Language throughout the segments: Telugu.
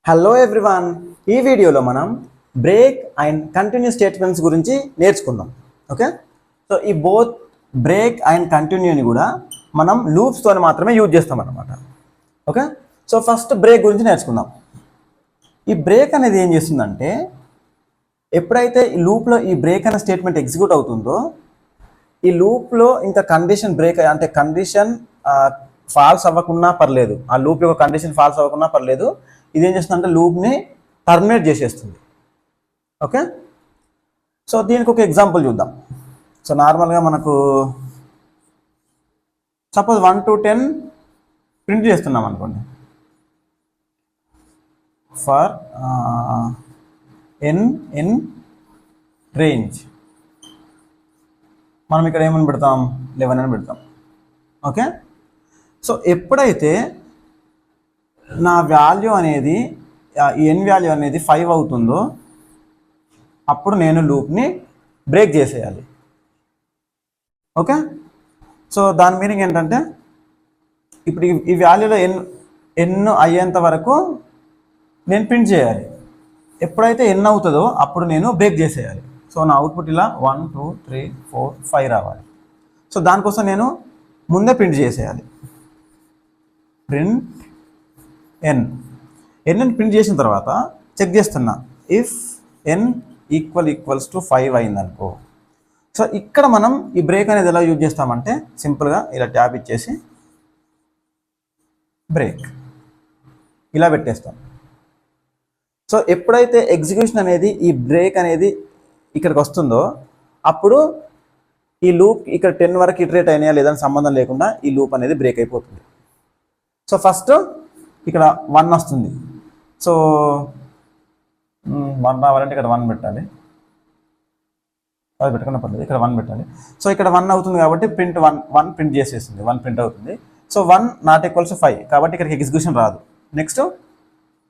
హలో ఎవ్రీవన్, ఈ వీడియోలో మనం బ్రేక్ అండ్ కంటిన్యూ స్టేట్మెంట్స్ గురించి నేర్చుకుందాం. ఓకే, సో ఈ బోత్ బ్రేక్ అండ్ కంటిన్యూని కూడా మనం లూప్స్తో మాత్రమే యూజ్ చేస్తాం అన్నమాట. ఓకే, సో ఫస్ట్ బ్రేక్ గురించి నేర్చుకుందాం. ఈ బ్రేక్ అనేది ఏం చేస్తుందంటే, ఎప్పుడైతే ఈ లూప్లో ఈ బ్రేక్ అనే స్టేట్మెంట్ ఎగ్జిక్యూట్ అవుతుందో, ఈ లూప్లో ఇంకా కండిషన్ బ్రేక్ అంటే కండిషన్ ఫాల్స్ అవ్వకున్నా పర్లేదు, ఆ లూప్ యొక్క కండిషన్ ఫాల్స్ అవ్వకున్నా పర్లేదు, ఇదేం చేస్తుందంటే లూప్ని టర్మినేట్ చేసేస్తుంది. ఓకే, సో దీనికి ఒక ఎగ్జాంపుల్ చూద్దాం. సో నార్మల్గా మనకు సపోజ్ 1 to 10 ప్రింట్ చేస్తున్నాం అనుకోండి. ఫర్ n in రేంజ్ మనం ఇక్కడ ఏమని పెడతాం, 11 అని పెడతాం. ఓకే, సో ఎప్పుడైతే నా వాల్యూ అనేది ఎన్ వాల్యూ అనేది 5 అవుతుందో అప్పుడు నేను లూప్ని బ్రేక్ చేసేయాలి. ఓకే, సో దాని మీనింగ్ ఏంటంటే, ఇప్పుడు ఈ వాల్యూలో ఎన్ అయ్యేంత వరకు నేను ప్రింట్ చేయాలి. ఎప్పుడైతే ఎన్ అవుతుందో అప్పుడు నేను బ్రేక్ చేసేయాలి. సో నా అవుట్పుట్ ఇలా 1 2 3 4 5 రావాలి. సో దానికోసం నేను ముందే ప్రింట్ చేసేయాలి. ప్రింట్ ఎన్ ప్రింట్ చేసిన తర్వాత చెక్ చేస్తున్నా, ఇఫ్ ఎన్ ఈక్వల్స్ టు 5 అయిందనుకో. సో ఇక్కడ మనం ఈ బ్రేక్ అనేది ఎలా యూజ్ చేస్తామంటే, సింపుల్గా ఇలా ట్యాబ్ ఇచ్చేసి బ్రేక్ ఇలా పెట్టేస్తాం. సో ఎప్పుడైతే ఎగ్జిక్యూషన్ అనేది ఈ బ్రేక్ అనేది ఇక్కడికి వస్తుందో అప్పుడు ఈ లూప్ ఇక్కడ 10 వరకు ఇటరేట్ అయినా లేదని సంబంధం లేకుండా ఈ లూప్ అనేది బ్రేక్ అయిపోతుంది. సో ఫస్ట్ ఇక్కడ 1 వస్తుంది. సో 1 రావాలంటే ఇక్కడ 1 పెట్టాలి, అది పెట్టుకున్న పర్లేదు, ఇక్కడ 1 పెట్టాలి. సో ఇక్కడ 1 అవుతుంది కాబట్టి ప్రింట్ 1 ప్రింట్ చేసేస్తుంది, 1 ప్రింట్ అవుతుంది. సో 1 నాట్ ఈక్వల్స్ 5 కాబట్టి ఇక్కడికి ఎగ్జిక్యూషన్ రాదు. నెక్స్ట్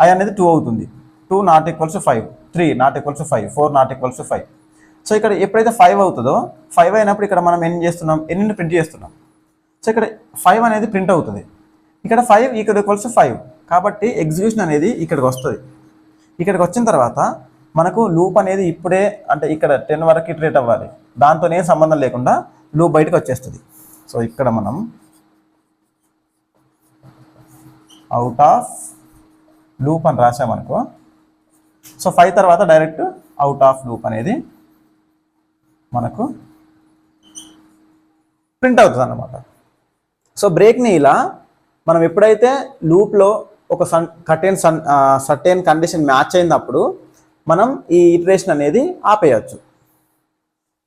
ఐ అనేది 2 అవుతుంది, 2 not equals 5, 3 not equals 5, 4 not equals 5. So ఇక్కడ ఎప్పుడైతే 5 అవుతుందో, 5 అయినప్పుడు ఇక్కడ మనం ఎన్ని చేస్తున్నాం, ఎన్ని ప్రింట్ చేస్తున్నాం. సో ఇక్కడ 5 అనేది ప్రింట్ అవుతుంది, ఇక్కడ 5 ఇక్కడ ఈక్వల్స్ 5 కాబట్టి ఎగ్జిక్యూషన్ అనేది ఇక్కడికి వస్తుంది. ఇక్కడికి వచ్చిన తర్వాత మనకు లూప్ అనేది ఇప్పుడే అంటే ఇక్కడ 10 వరకు ఇటరేట్ అవ్వాలి, దాంతో ఏం సంబంధం లేకుండా లూప్ బయటకు వచ్చేస్తుంది. సో ఇక్కడ మనం అవుట్ ఆఫ్ లూప్ అని రాసామనుకో, సో 5 తర్వాత డైరెక్ట్ అవుట్ ఆఫ్ లూప్ అనేది మనకు ప్రింట్ అవుతుంది అన్నమాట. సో బ్రేక్ని ఇలా మనం ఎప్పుడైతే లూప్లో ఒక సర్టెన్ కండిషన్ మ్యాచ్ అయినప్పుడు మనం ఈ ఇటరేషన్ అనేది ఆపేయచ్చు.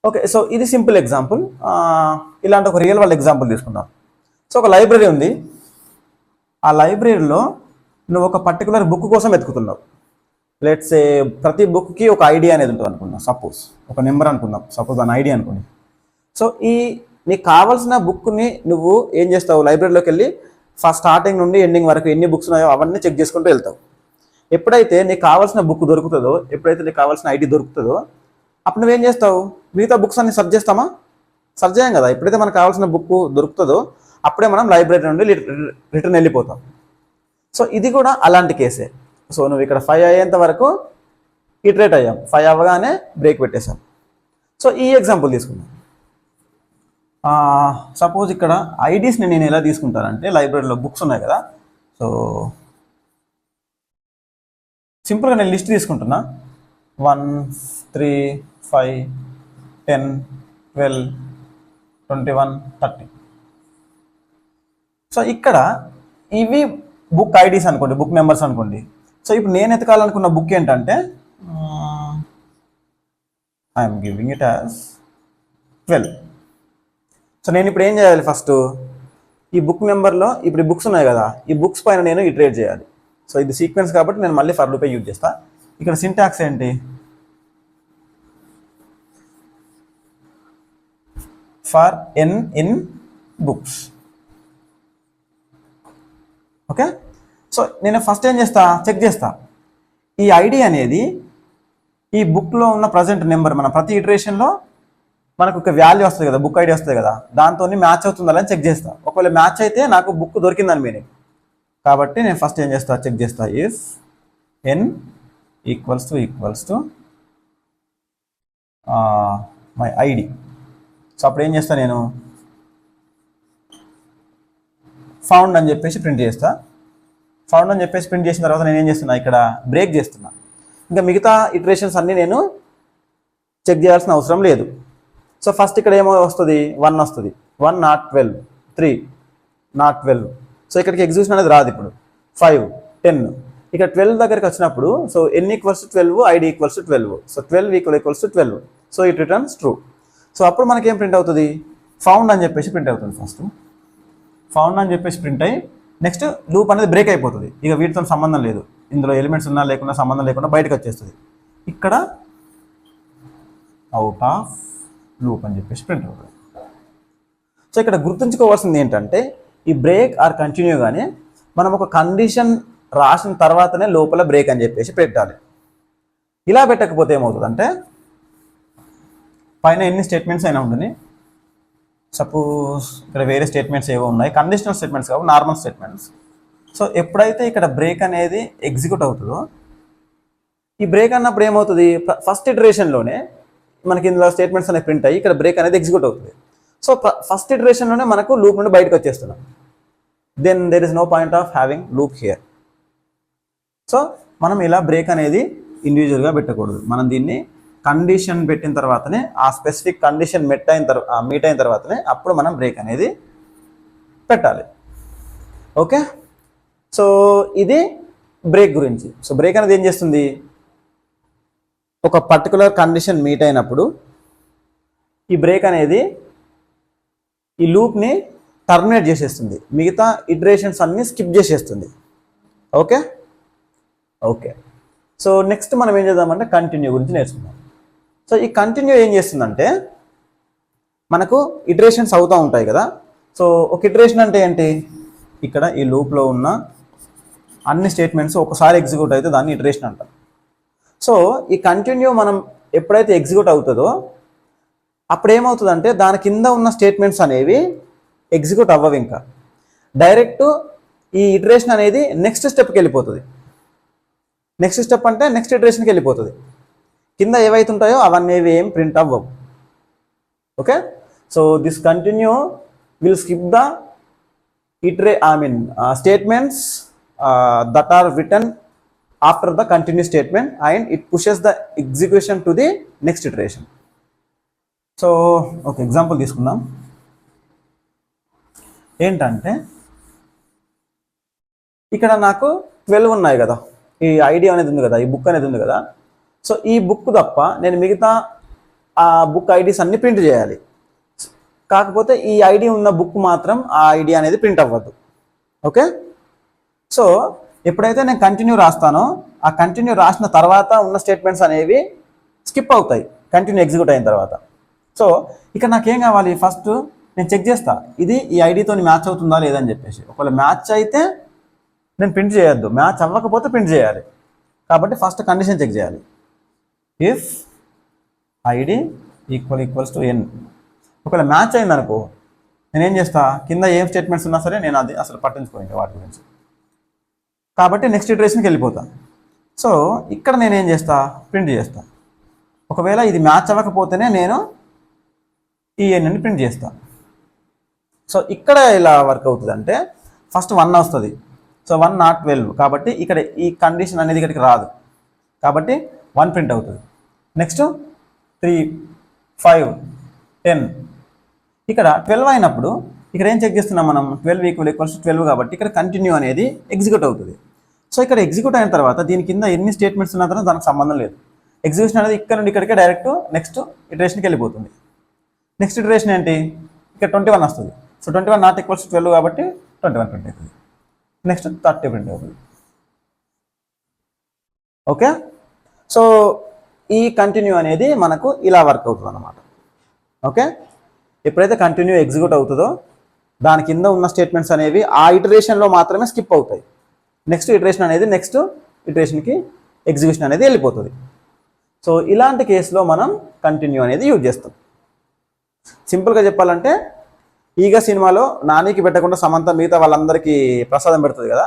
ఓకే, సో ఇది సింపుల్ ఎగ్జాంపుల్. ఇలాంటి ఒక రియల్ వరల్డ్ ఎగ్జాంపుల్ తీసుకుందాం. సో ఒక లైబ్రరీ ఉంది, ఆ లైబ్రరీలో నువ్వు ఒక పర్టికులర్ బుక్ కోసం వెతుకుతున్నావు. లెట్స్ ఏ ప్రతి బుక్కి ఒక ఐడి అనేది ఉంటుంది అనుకుందాం, సపోజ్ ఒక నెంబర్ అనుకుందాం, సపోజ్ దాని ఐడి అనుకోండి. సో నీకు కావాల్సిన బుక్ని నువ్వు ఏం చేస్తావు, లైబ్రరీలోకి వెళ్ళి ఫస్ట్ స్టార్టింగ్ నుండి ఎండింగ్ వరకు ఎన్ని బుక్స్ ఉన్నాయో అవన్నీ చెక్ చేసుకుంటూ వెళ్తావు. ఎప్పుడైతే నీకు కావాల్సిన బుక్ దొరుకుతుందో, ఎప్పుడైతే నీకు కావాల్సిన ఐడి దొరుకుతుందో అప్పుడు నువ్వేం చేస్తావు, మిగతా బుక్స్ అన్ని సెర్చ్ చేస్తామా, సెర్చ్ చేయం కదా. ఎప్పుడైతే మనకు కావాల్సిన బుక్ దొరుకుతుందో అప్పుడే మనం లైబ్రరీ నుండి రిటర్న్ వెళ్ళిపోతాం. సో ఇది కూడా అలాంటి కేసే. సో నువ్వు ఇక్కడ 5 అయ్యేంత వరకు ఇటరేట్ అయ్యాం, 5 అవ్వగానే బ్రేక్ పెట్టేశాం. సో ఈ ఎగ్జాంపుల్ తీసుకుందాం. సపోజ్ ఇక్కడ ఐడీస్ని నేను ఎలా తీసుకుంటానంటే, లైబ్రరీలో బుక్స్ ఉన్నాయి కదా, సో సింపుల్గా నేను లిస్ట్ తీసుకుంటున్నా, 1 3 5 10 12 21 30. సో ఇక్కడ ఇవి బుక్ ఐడీస్ అనుకోండి, బుక్ నెంబర్స్ అనుకోండి. సో ఇప్పుడు నేను ఎతకాలనుకున్న బుక్ ఏంటంటే I'm giving it as 12. So నేను ఇప్పుడు ఏం చేయాలి, ఫస్ట్ ఈ బుక్ నెంబర్లో ఇప్పుడు ఈ బుక్స్ ఉన్నాయి కదా, ఈ బుక్స్ పైన నేను ఇటరేట్ చేయాలి. సో ఇది సీక్వెన్స్ కాబట్టి నేను మళ్ళీ ఫర్ లూపే యూజ్ చేస్తా. ఇక్కడ సింటాక్స్ ఏంటి, for n in books. Okay, so నేను ఫస్ట్ ఏం చేస్తా, చెక్ చేస్తా ఈ ఐడి అనేది ఈ బుక్లో ఉన్న ప్రజెంట్ నెంబర్, మన ప్రతి ఇటరేషన్లో మనకు ఒక వాల్యూ వస్తుంది కదా, బుక్ ఐడి వస్తుంది కదా, దాంతో మ్యాచ్ అవుతుందా అని చెక్ చేస్తా. ఒకవేళ మ్యాచ్ అయితే నాకు బుక్ దొరికిందని మీనింగ్. కాబట్టి నేను ఫస్ట్ ఏం చేస్తా, చెక్ చేస్తా, if n equals to my ID. So అప్పుడు ఏం చేస్తాను నేను ఫౌండ్ అని చెప్పేసి ప్రింట్ చేస్తా. ఫౌండ్ అని చెప్పేసి ప్రింట్ చేసిన తర్వాత నేను ఏం చేస్తున్నా ఇక్కడ బ్రేక్ చేస్తున్నా. ఇంకా మిగతా ఇటరేషన్స్ అన్నీ నేను చెక్ చేయాల్సిన అవసరం లేదు. సో ఫస్ట్ ఇక్కడ ఏమో వస్తుంది 1 వస్తుంది, 1 నాట్ 12, 3 నాట్ 12. సో ఇక్కడికి ఎగ్జిక్యూషన్ అనేది రాదు. ఇప్పుడు 5, 10 ఇక్కడ 12 దగ్గరికి వచ్చినప్పుడు so n equals to 12, ID equals to 12. So 12 equals to 12. So it returns true. So అప్పుడు మనకి ఏం ప్రింట్ అవుతుంది, ఫౌండ్ అని చెప్పేసి ప్రింట్ అవుతుంది. ఫస్ట్ ఫౌండ్ అని చెప్పేసి ప్రింట్ అయ్యి నెక్స్ట్ లూప్ అనేది బ్రేక్ అయిపోతుంది. ఇక వీటితో సంబంధం లేదు, ఇందులో ఎలిమెంట్స్ ఉన్నా లేకుండా సంబంధం లేకుండా బయటకు వచ్చేస్తుంది. ఇక్కడ అవుట్ ఆఫ్ లూప్ అని చెప్పేసి ప్రింట్ అవుతుంది. సో ఇక్కడ గుర్తుంచుకోవాల్సింది ఏంటంటే ఈ బ్రేక్ ఆర్ కంటిన్యూ కానీ మనం ఒక కండిషన్ రాసిన తర్వాతనే లోపల బ్రేక్ అని చెప్పేసి పెట్టాలి. ఇలా పెట్టకపోతే ఏమవుతుందంటే పైన ఎన్ని స్టేట్మెంట్స్ అయినా ఉంటుంది, సపోజ్ ఇక్కడ వేరే స్టేట్మెంట్స్ ఏవో ఉన్నాయి, కండిషనల్ స్టేట్మెంట్స్ కావు, నార్మల్ స్టేట్మెంట్స్. సో ఎప్పుడైతే ఇక్కడ బ్రేక్ అనేది ఎగ్జిక్యూట్ అవుతుందో ఈ బ్రేక్ అన్నప్పుడు ఏమవుతుంది, ఫస్ట్ ఇటరేషన్లోనే మనకి ఇందులో స్టేట్మెంట్స్ అనేవి ప్రింట్ అయ్యి ఇక్కడ బ్రేక్ అనేది ఎగ్జిక్యూట్ అవుతుంది. సో ఫస్ట్ ఇటరేషన్లోనే మనకు లూప్ నుండి బయటకు వచ్చేస్తున్నాం. Then there is no point of having loop here. So మనం ఇలా బ్రేక్ అనేది ఇండివిజువల్గా పెట్టకూడదు. మనం దీన్ని కండిషన్ పెట్టిన తర్వాతనే ఆ స్పెసిఫిక్ కండిషన్ మీట్ అయిన తర్వాతనే అప్పుడు మనం బ్రేక్ అనేది పెట్టాలి. ఓకే, సో ఇది బ్రేక్ గురించి. సో బ్రేక్ అనేది ఏం చేస్తుంది, ఒక పర్టికులర్ కండిషన్ మీట్ అయినప్పుడు ఈ బ్రేక్ అనేది ఈ లూప్ని టర్మినేట్ చేసేస్తుంది, మిగతా ఇటరేషన్స్ అన్నీ స్కిప్ చేసేస్తుంది. ఓకే ఓకే సో నెక్స్ట్ మనం ఏం చేద్దామంటే కంటిన్యూ గురించి నేర్చుకుందాం. సో ఈ కంటిన్యూ ఏం చేస్తుందంటే మనకు ఇటరేషన్స్ అవుతూ ఉంటాయి కదా. సో ఒక ఇటరేషన్ అంటే ఏంటి, ఇక్కడ ఈ లూప్లో ఉన్న అన్ని స్టేట్మెంట్స్ ఒకసారి ఎగ్జిక్యూట్ అయితే దాన్ని ఇటరేషన్ అంటాం. సో ఈ కంటిన్యూ మనం ఎప్పుడైతే ఎగ్జిక్యూట్ అవుతుందో అప్పుడు ఏమవుతుందంటే దాని కింద ఉన్న స్టేట్మెంట్స్ అనేవి ఎగ్జిక్యూట్ అవ్వవు, ఇంకా డైరెక్ట్ ఈ ఇటరేషన్ అనేది నెక్స్ట్ స్టెప్కి వెళ్ళిపోతుంది. నెక్స్ట్ స్టెప్ అంటే నెక్స్ట్ ఇటరేషన్కి వెళ్ళిపోతుంది. కింద ఏవైతే ఉంటాయో అవన్నీ ఏం ప్రింట్ అవ్వవు. Okay, so this continue will skip the statements that are return after the continue statement and it pushes the execution to the next iteration. So ఒక ఎగ్జాంపుల్ తీసుకుందాం. ఏంటంటే ఇక్కడ నాకు 12 ఉన్నాయి కదా, ఈ ఐడి అనేది ఉంది కదా, ఈ బుక్ అనేది ఉంది కదా. సో ఈ బుక్ తప్ప నేను మిగతా ఆ బుక్ ఐడీస్ అన్ని ప్రింట్ చేయాలి. కాకపోతే ఈ ఐడి ఉన్న బుక్ మాత్రం ఆ ఐడి అనేది ప్రింట్ అవ్వద్దు. ఓకే, సో ఎప్పుడైతే నేను కంటిన్యూ రాస్తానో ఆ కంటిన్యూ రాసిన తర్వాత ఉన్న స్టేట్మెంట్స్ అనేవి స్కిప్ అవుతాయి కంటిన్యూ ఎగ్జిక్యూట్ అయిన తర్వాత. సో ఇక్కడ నాకేం కావాలి, ఫస్ట్ నేను చెక్ చేస్తా ఇది ఈ ఐడితో మ్యాచ్ అవుతుందా లేదని చెప్పేసి. ఒకవేళ మ్యాచ్ అయితే నేను ప్రింట్ చేయొద్దు, మ్యాచ్ అవ్వకపోతే ప్రింట్ చేయాలి. కాబట్టి ఫస్ట్ కండిషన్ చెక్ చేయాలి. ఇఫ్ ఐడి ఈక్వల్స్ టు ఎన్, ఒకవేళ మ్యాచ్ అయింది అనుకో నేనేం చేస్తా, కింద ఏం స్టేట్మెంట్స్ ఉన్నా సరే నేను అది అసలు పట్టించుకోండి వాటి గురించి. కాబట్టి నెక్స్ట్ ఇటరేషన్కి వెళ్ళిపోతా. సో ఇక్కడ నేనేం చేస్తా, ప్రింట్ చేస్తా. ఒకవేళ ఇది మ్యాచ్ అవ్వకపోతేనే నేను ఈ ఎన్ అని ప్రింట్ చేస్తా. సో ఇక్కడ ఇలా వర్క్ అవుతుంది అంటే ఫస్ట్ 1 వస్తుంది. సో 1 నాట్ 12 కాబట్టి ఇక్కడ ఈ కండిషన్ అనేది ఇక్కడికి రాదు, కాబట్టి 1 ప్రింట్ అవుతుంది. నెక్స్ట్ 3, 5, 10 ఇక్కడ 12 అయినప్పుడు ఇక్కడ ఏం చెక్ చేస్తున్నాం మనం, 12 ఈక్వల్స్ టు 12 కాబట్టి ఇక్కడ కంటిన్యూ అనేది ఎగ్జిక్యూట్ అవుతుంది. సో ఇక్కడ ఎగ్జిక్యూట్ అయిన తర్వాత దీని కింద ఎన్ని స్టేట్మెంట్స్ ఉన్నా తర్వాత దానికి సంబంధం లేదు. ఎగ్జిక్యూషన్ అనేది ఇక్కడ నుండి ఇక్కడికే డైరెక్ట్ నెక్స్ట్ ఇటరేషన్కి వెళ్ళిపోతుంది. నెక్స్ట్ ఇటరేషన్ ఏంటి, ఇక్కడ 21 వస్తుంది. సో 21 నాట్ ఈక్వల్స్ టు 12 కాబట్టి 21 ప్రింట్ అవుతుంది. నెక్స్ట్ 30 ప్రింట్ అవుతుంది. ఓకే, సో ఈ కంటిన్యూ అనేది మనకు ఇలా వర్క్ అవుతుంది అన్నమాట. ఓకే, ఎప్పుడైతే కంటిన్యూ ఎగ్జిక్యూట్ అవుతుందో దాని కింద ఉన్న స్టేట్మెంట్స్ అనేవి ఆ ఇటరేషన్లో మాత్రమే స్కిప్ అవుతాయి. నెక్స్ట్ ఇటరేషన్ అనేది నెక్స్ట్ ఇటరేషన్కి ఎగ్జిక్యూషన్ అనేది వెళ్ళిపోతుంది. సో ఇలాంటి కేసులో మనం కంటిన్యూ అనేది యూజ్ చేస్తాం. సింపుల్గా చెప్పాలంటే ఈగ సినిమాలో నానికి పెట్టకుండా సమంత మిగతా వాళ్ళందరికీ ప్రసాదం పెడుతుంది కదా.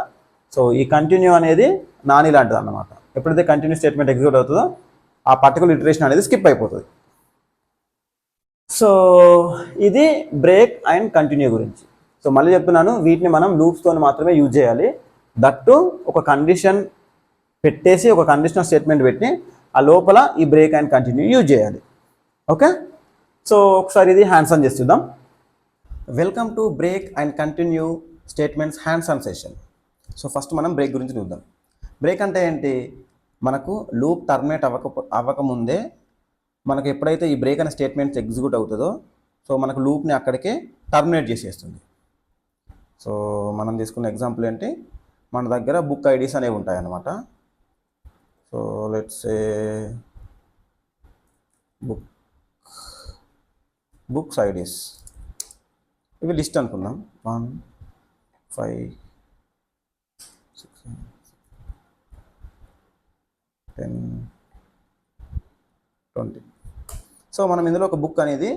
సో ఈ కంటిన్యూ అనేది నాని లాంటిది అన్నమాట. ఎప్పుడైతే కంటిన్యూ స్టేట్మెంట్ ఎగ్జిక్యూట్ అవుతుందో ఆ పర్టికులర్ ఇటరేషన్ అనేది స్కిప్ అయిపోతుంది. సో ఇది బ్రేక్ అండ్ కంటిన్యూ గురించి. సో మళ్ళీ చెప్తున్నాను, వీటిని మనం లూప్స్తో మాత్రమే యూజ్ చేయాలి. దట్టు ఒక కండిషన్ పెట్టేసి ఒక కండిషనల్ స్టేట్మెంట్ పెట్టి ఆ లోపల ఈ బ్రేక్ అండ్ కంటిన్యూ యూజ్ చేయాలి. ఓకే, సో ఒకసారి ఇది హ్యాండ్స్ ఆన్ చేసి చూద్దాం. Welcome to break and continue statements hands on session. So first మనం బ్రేక్ గురించి చూద్దాం. బ్రేక్ అంటే ఏంటి? మనకు లూప్ టర్మినేట్ అవ్వకముందే మనకు ఎప్పుడైతే ఈ బ్రేక్ అనే స్టేట్మెంట్స్ ఎగ్జిక్యూట్ అవుతుందో సో మనకు లూప్ని అక్కడికే టర్మినేట్ చేసేస్తుంది. సో మనం తీసుకున్న ఎగ్జాంపుల్ ఏంటి, మన దగ్గర బుక్ ఐడీస్ అనేవి ఉంటాయన్నమాట. So let's say books IDs, ఇవి లిస్ట్ అనుకుందాం. 1 5 6 10 20. సో మనం ఇందులో ఒక బుక్ అనేది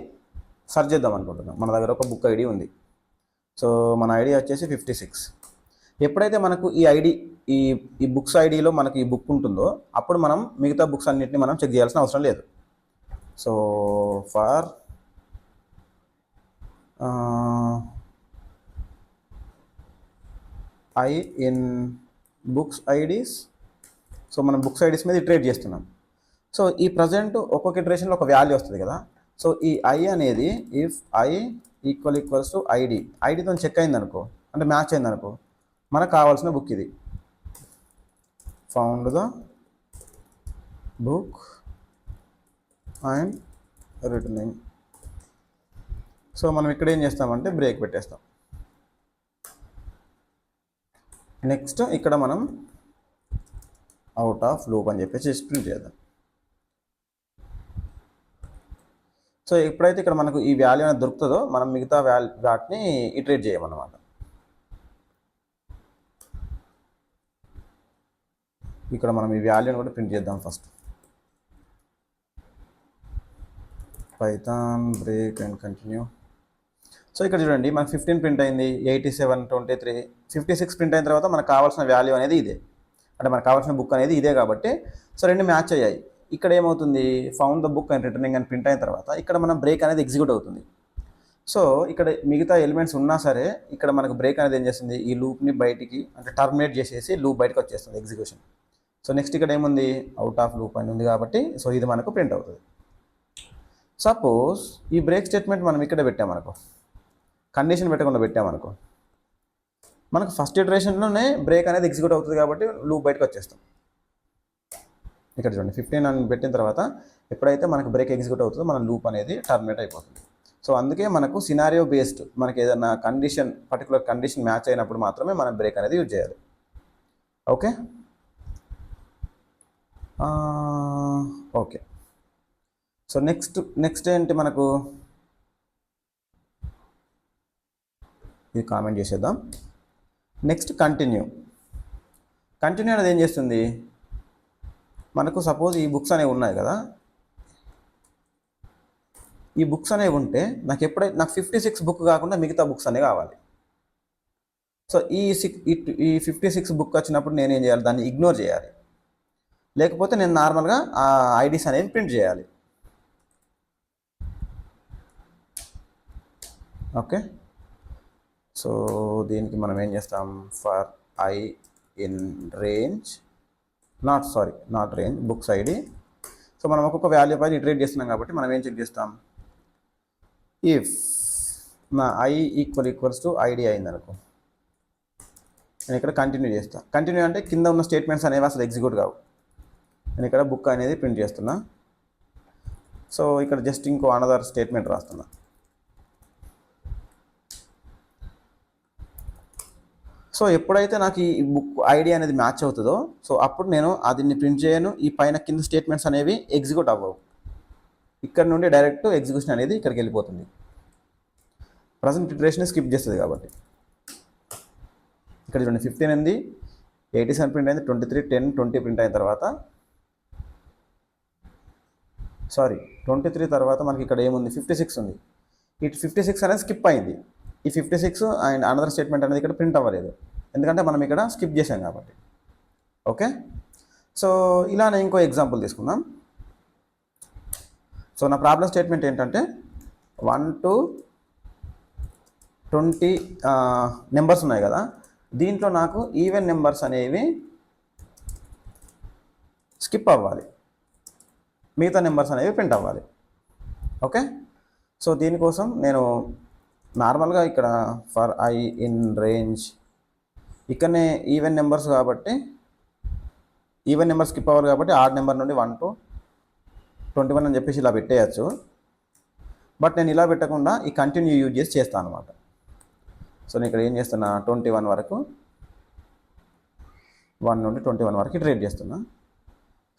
సెర్చ్ చేద్దాం అనుకుంటున్నాం. మన దగ్గర ఒక బుక్ ఐడి ఉంది. సో మన ఐడి వచ్చేసి 56. ఎప్పుడైతే మనకు ఈ ఐడి ఈ బుక్స్ ఐడిలో మనకి ఈ బుక్ ఉంటుందో అప్పుడు మనం మిగతా బుక్స్ అన్నిటిని మనం చెక్ చేయాల్సిన అవసరం లేదు. So for I in books IDs, so మనం బుక్స్ ఐడీస్ మీద ఇటరేట్ చేస్తున్నాం. సో ఈ ప్రజెంట్ ఒక్కొక్క ఇటరేషన్లో ఒక వాల్యూ వస్తుంది కదా. సో ఈ ఐ అనేది ఇఫ్ ఐ ఈక్వల్స్ టు ఐడితో చెక్ అయింది అనుకో, అంటే మ్యాచ్ అయింది అనుకో, మనకు కావాల్సిన బుక్ ఇది. Found the book and returning. So మనం ఇక్కడ ఏం చేస్తామంటే బ్రేక్ పెట్టేస్తాం. నెక్స్ట్ ఇక్కడ మనం అవుట్ ఆఫ్ లూప్ అని చెప్పేసి ప్రింట్ చేద్దాం. సో ఎప్పుడైతే ఇక్కడ మనకు ఈ వాల్యూ అనేది దొరుకుతుందో మనం మిగతా వాటిని ఇటరేట్ చేయమన్నమాట. ఇక్కడ మనం ఈ వాల్యూని కూడా ప్రింట్ చేద్దాం first. Python break and continue. So ఇక్కడ చూడండి మనకు 15 ప్రింట్ అయింది, 87 23 56 ప్రింట్ అయిన తర్వాత మనకు కావాల్సిన వాల్యూ అనేది ఇదే, అంటే మనకు కావాల్సిన బుక్ అనేది ఇదే కాబట్టి సో రెండు మ్యాచ్ అయ్యాయి. ఇక్కడ ఏమవుతుంది, found the book and returning అని ప్రింట్ అయిన తర్వాత ఇక్కడ మన బ్రేక్ అనేది ఎగ్జిక్యూట్ అవుతుంది. సో ఇక్కడ మిగతా ఎలిమెంట్స్ ఉన్నా సరే ఇక్కడ మనకు బ్రేక్ అనేది ఏం చేస్తుంది, ఈ లూప్ని బయటికి అంటే టర్మినేట్ చేసేసి లూప్ బయటకు వచ్చేస్తుంది ఎగ్జిక్యూషన్. సో నెక్స్ట్ ఇక్కడ ఏముంది, అవుట్ ఆఫ్ లూప్ అని ఉంది కాబట్టి సో ఇది మనకు ప్రింట్ అవుతుంది. సపోజ్ ఈ బ్రేక్ స్టేట్మెంట్ మనం ఇక్కడ పెట్టామనుకో, కండిషన్ పెట్టకుండా పెట్టామనుకో, మనకు ఫస్ట్ ఇటరేషన్లోనే బ్రేక్ అనేది ఎగ్జిక్యూట్ అవుతుంది కాబట్టి లూప్ బయటకు వచ్చేస్తాం. ఇక్కడ చూడండి 15 అని పెట్టిన తర్వాత ఎప్పుడైతే మనకు బ్రేక్ ఎగ్జిక్యూట్ అవుతుందో మన లూప్ అనేది టర్మినేట్ అయిపోతుంది. సో అందుకే మనకు సినారియో బేస్డ్ మనకి ఏదైనా పర్టికులర్ కండిషన్ మ్యాచ్ అయినప్పుడు మాత్రమే మనం బ్రేక్ అనేది యూజ్ చేయాలి. Okay okay. సో నెక్స్ట్ ఏంటి మనకు, ఇది కామెంట్ చేసేద్దాం. నెక్స్ట్ కంటిన్యూ అనేది ఏం చేస్తుంది, మనకు సపోజ్ ఈ బుక్స్ అనేవి ఉన్నాయి కదా, ఈ బుక్స్ అనేవి ఉంటే నాకు 56 బుక్ కాకుండా మిగతా బుక్స్ అనేవి కావాలి. సో ఈ 56 బుక్ వచ్చినప్పుడు నేను ఏం చేయాలి, దాన్ని ఇగ్నోర్ చేయాలి, లేకపోతే నేను నార్మల్గా ఆ ఐడీస్ అనేవి ప్రింట్ చేయాలి. ఓకే, సో దీనికి మనం ఏం చేస్తాం, for I in range not range books ID. So మనం ఒక్కొక్క వాల్యూ పైన ఇటరేట్ చేస్తున్నాం కాబట్టి మనం ఏం చెక్ చేస్తాం, ఇఫ్ నా ఐ ఈక్వల్స్ టు ఐడి అయింది అనుకో, నేను ఇక్కడ కంటిన్యూ చేస్తాను. కంటిన్యూ అంటే కింద ఉన్న స్టేట్మెంట్స్ అనేవి అసలు ఎగ్జిక్యూట్ కావు. నేను ఇక్కడ బుక్ అనేది ప్రింట్ చేస్తున్నా. సో ఇక్కడ జస్ట్ ఇంకో అనదర్ స్టేట్మెంట్ రాస్తున్నా. సో ఎప్పుడైతే నాకు ఈ బుక్ ఐడి అనేది మ్యాచ్ అవుతుందో సో అప్పుడు నేను దీన్ని ప్రింట్ చేయను, ఈ పైన కింద స్టేట్మెంట్స్ అనేవి ఎగ్జిక్యూట్ అవ్వవు. ఇక్కడ నుండి డైరెక్ట్ ఎగ్జిక్యూషన్ అనేది ఇక్కడికి వెళ్ళిపోతుంది. ప్రజెంట్ ఇటరేషన్ స్కిప్ చేస్తుంది కాబట్టి. ఇక్కడ చూడండి 15 ఉంది, 87 ప్రింట్ అయింది, 23 10 20 ప్రింట్ అయిన తర్వాత 23 తర్వాత మనకి ఇక్కడ ఏముంది, 56 ఉంది. ఈ 56 అనేది స్కిప్ అయింది. ఈ 56 అండ్ అనదర్ స్టేట్మెంట్ అనేది ఇక్కడ ప్రింట్ అవ్వలేదు, ఎందుకంటే మనం ఇక్కడ స్కిప్ చేసాం కాబట్టి. ఓకే, సో ఇలానే ఇంకో ఎగ్జాంపుల్ తీసుకుందాం. సో నా ప్రాబ్లం స్టేట్మెంట్ ఏంటంటే 1 to 20 నెంబర్స్ ఉన్నాయి కదా, దీంట్లో నాకు ఈవెన్ నెంబర్స్ అనేవి స్కిప్ అవ్వాలి, మిగతా నెంబర్స్ అనేవి ప్రింట్ అవ్వాలి. ఓకే, సో దీనికోసం నేను నార్మల్గా ఇక్కడ ఫర్ ఐ ఇన్ రేంజ్ ఇక్కడనే ఈవెన్ నెంబర్స్ కాబట్టి ఈవెన్ నెంబర్ స్కిప్ అవ్వాలి కాబట్టి ఆడ్ నెంబర్ నుండి 1 to 21 అని చెప్పేసి ఇలా పెట్టేయచ్చు. బట్ నేను ఇలా పెట్టకుండా ఈ కంటిన్యూ యూజ్ చేసి చేస్తాను అనమాట. సో నేను ఇక్కడ ఏం చేస్తున్నా, 21 వరకు 1 నుండి 21 వరకు ఇటరేట్ చేస్తున్నా.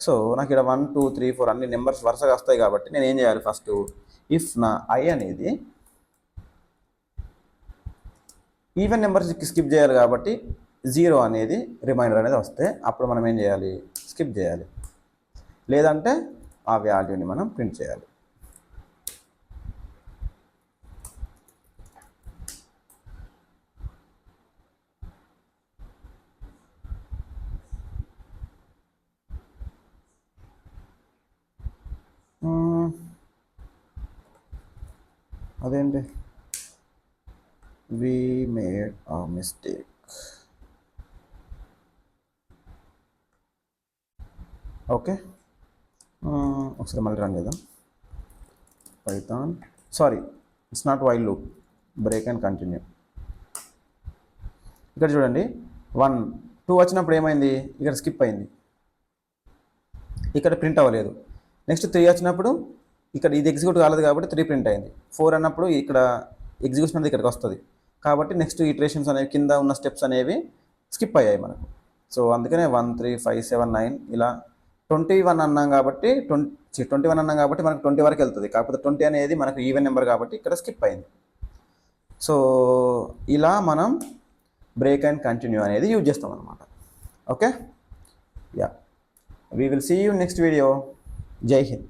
సో నాకు ఇక్కడ 1 2 3 4 అన్ని నెంబర్స్ వరుసగా వస్తాయి కాబట్టి నేను ఏం చేయాలి, ఫస్ట్ ఇఫ్ నా ఐ అనేది ఈవెన్ నెంబర్స్ స్కిప్ చేయాలి కాబట్టి 0 అనేది రిమైండర్ అనేది వస్తే అప్పుడు మనం ఏం చేయాలి, స్కిప్ చేయాలి, లేదంటే ఆ వాల్యూని మనం ప్రింట్ చేయాలి. అదేంటి, we made a mistake. Okay, ఒకసారి మళ్ళీ రన్ చేద్దాం. Python sorry it's not while loop, break and continue. ఇక్కడ చూడండి 1 2 వచ్చినప్పుడు ఏమైంది, ఇక్కడ స్కిప్ అయింది, ఇక్కడ ప్రింట్ అవ్వలేదు. నెక్స్ట్ 3 వచ్చినప్పుడు ఇక్కడ ఇది ఎగ్జిక్యూట్ కాలేదు కాబట్టి 3 ప్రింట్ అయింది. 4 అన్నప్పుడు ఇక్కడ ఎగ్జిక్యూషన్ అనేది ఇక్కడికి వస్తుంది కాబట్టి నెక్స్ట్ ఇటరేషన్స్ అనేవి కింద ఉన్న స్టెప్స్ అనేవి స్కిప్ అయ్యాయి మనకు. సో అందుకనే 1 3 5 7 9 ఇలా 21 అన్నాం కాబట్టి 21 అన్నాం కాబట్టి మనకు 20 వరకు వెళ్తుంది. కాకపోతే 20 అనేది మనకు ఈవెన్ నెంబర్ కాబట్టి ఇక్కడ స్కిప్ అయింది. సో ఇలా మనం బ్రేక్ అండ్ కంటిన్యూ అనేది యూజ్ చేస్తాం అనమాట. Okay, yeah, we will see you next video. జై హింద్.